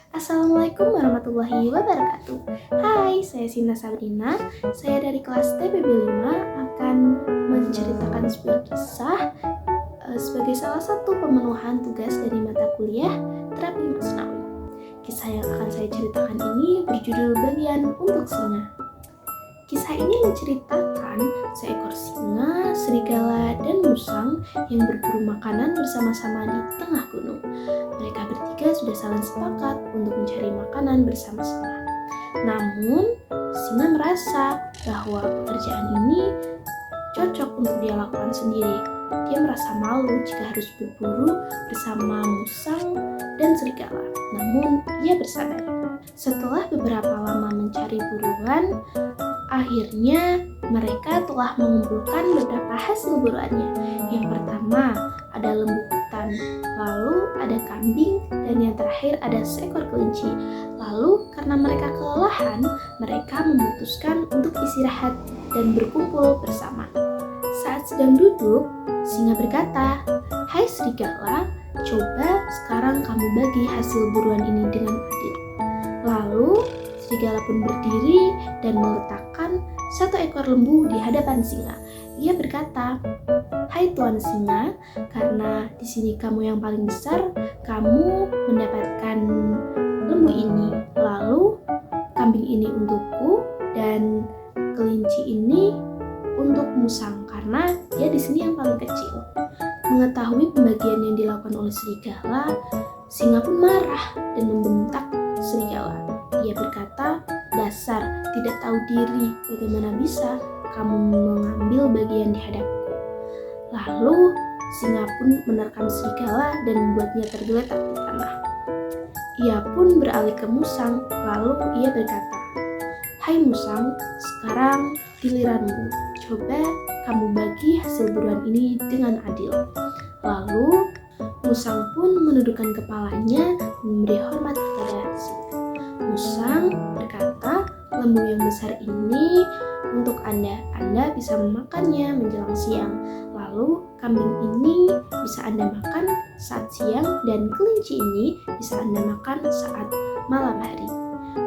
Assalamualaikum warahmatullahi wabarakatuh. Hai, saya Sinta Sabrina. Saya dari kelas TPB 5 akan menceritakan sebuah kisah sebagai salah satu pemenuhan tugas dari mata kuliah terapi Masnawi. Kisah yang akan saya ceritakan ini berjudul Bagian untuk Singa. Kisah ini menceritakan seekor singa, serigala, dan musang yang berburu makanan bersama-sama di tengah gunung. Mereka bertiga sudah saling sepakat untuk mencari makanan bersama-sama. Namun, singa merasa bahwa pekerjaan ini cocok untuk dia lakukan sendiri. Dia merasa malu jika harus berburu bersama musang dan serigala. Namun, ia bersabar. Setelah beberapa lama mencari buruan, akhirnya mereka telah mengumpulkan beberapa hasil buruannya. Yang pertama ada lembu hutan, lalu ada kambing, dan yang terakhir ada seekor kelinci. Lalu karena mereka kelelahan, mereka memutuskan untuk istirahat dan berkumpul bersama. Saat sedang duduk, singa berkata, "Hai serigala, coba sekarang kamu bagi hasil buruan ini dengan adil." Lalu serigala pun berdiri dan meletakkan satu ekor lembu di hadapan singa. Ia berkata, "Hai Tuan Singa, karena di sini kamu yang paling besar, kamu mendapatkan lembu ini. Lalu kambing ini untukku dan kelinci ini untuk musang karena dia di sini yang paling kecil." Mengetahui pembagian yang dilakukan oleh serigala, singa pun marah dan membentak serigala. Ia berkata, "Dasar tidak tahu diri, bagaimana bisa kamu mengambil bagian di hadapku?" Lalu singa pun menerkam serigala dan membuatnya tergeletak di tanah. Ia pun beralih ke musang, lalu ia berkata, "Hai musang, sekarang giliranmu. Coba kamu bagi hasil buruan ini dengan adil." Lalu musang pun menundukkan kepalanya dan memberi hormat kepada singa. Musang berkata, "Lembu yang besar ini untuk Anda bisa memakannya menjelang siang. Lalu kambing ini bisa Anda makan saat siang dan kelinci ini bisa Anda makan saat malam hari."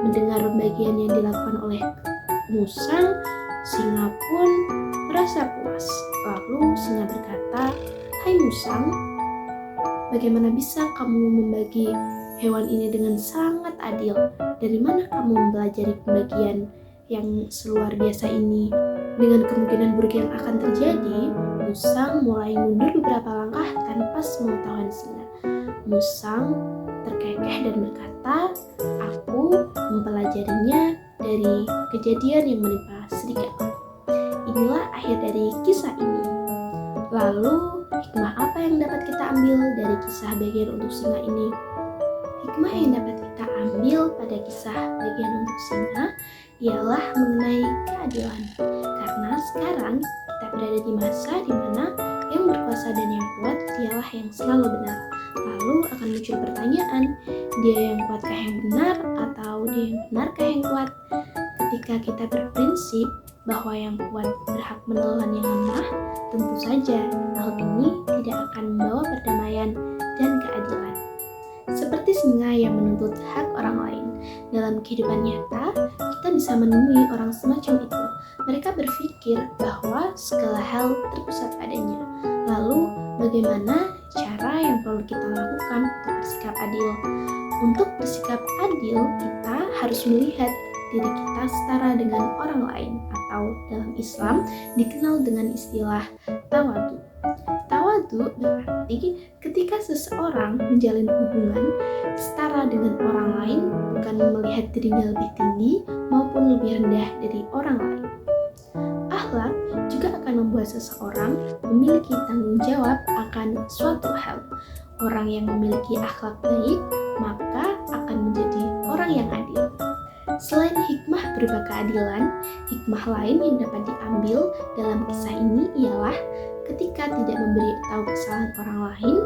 Mendengar pembagian yang dilakukan oleh musang, singa pun merasa puas. Lalu singa berkata, "Hai musang, bagaimana bisa kamu membagi hewan ini dengan sangat adil? Dari mana kamu mempelajari pembagian yang seluar biasa ini?" Dengan kemungkinan buruk yang akan terjadi, musang mulai mundur beberapa langkah tanpa sepengetahuan singa. Musang terkekeh dan berkata, "Aku mempelajarinya dari kejadian yang menimpa serigala." Inilah akhir dari kisah ini. Lalu, hikmah apa yang dapat kita ambil dari kisah bagian untuk singa ini? Hikmah yang dapat kita ambil pada kisah bagian untuk singa ialah mengenai keadilan. Karena sekarang kita berada di masa di mana yang berkuasa dan yang kuat dialah yang selalu benar. Lalu akan muncul pertanyaan, dia yang kuatkah yang benar atau dia yang benarkah yang kuat? Ketika kita berprinsip bahwa yang kuat berhak menelan yang lemah, tentu saja hal ini tidak akan membawa perdamaian dan keadilan. Seperti singa yang menuntut hak orang lain, dalam kehidupan nyata, kita bisa menemui orang semacam itu. Mereka berpikir bahwa segala hal terpusat padanya. Lalu, bagaimana cara yang perlu kita lakukan untuk bersikap adil? Untuk bersikap adil, kita harus melihat diri kita setara dengan orang lain, atau dalam Islam dikenal dengan istilah tawadu. Tawadu berarti ketika seseorang menjalin hubungan setara dengan orang lain, bukan melihat dirinya lebih tinggi maupun lebih rendah dari orang lain. Akhlak juga akan membuat seseorang memiliki tanggung jawab akan suatu hal. Orang yang memiliki akhlak baik, maka akan menjadi orang yang adil. Selain hikmah berupa keadilan, hikmah lain yang dapat diambil dalam kisah ini ialah ketika tidak memberitahu kesalahan orang lain,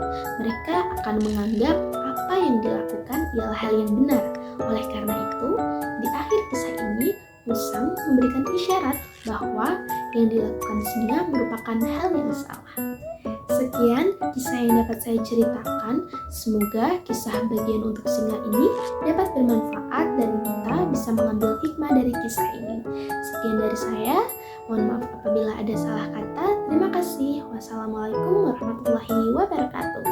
mereka akan menganggap apa yang dilakukan ialah hal yang benar. Oleh karena itu, di akhir kisah ini, musang memberikan isyarat bahwa yang dilakukan singa merupakan hal yang salah. Sekian kisah yang dapat saya ceritakan. Semoga kisah bagian untuk singa ini dapat hikmah dari kisah ini. Sekian dari saya, mohon maaf apabila ada salah kata. Terima kasih. Wassalamualaikum warahmatullahi wabarakatuh.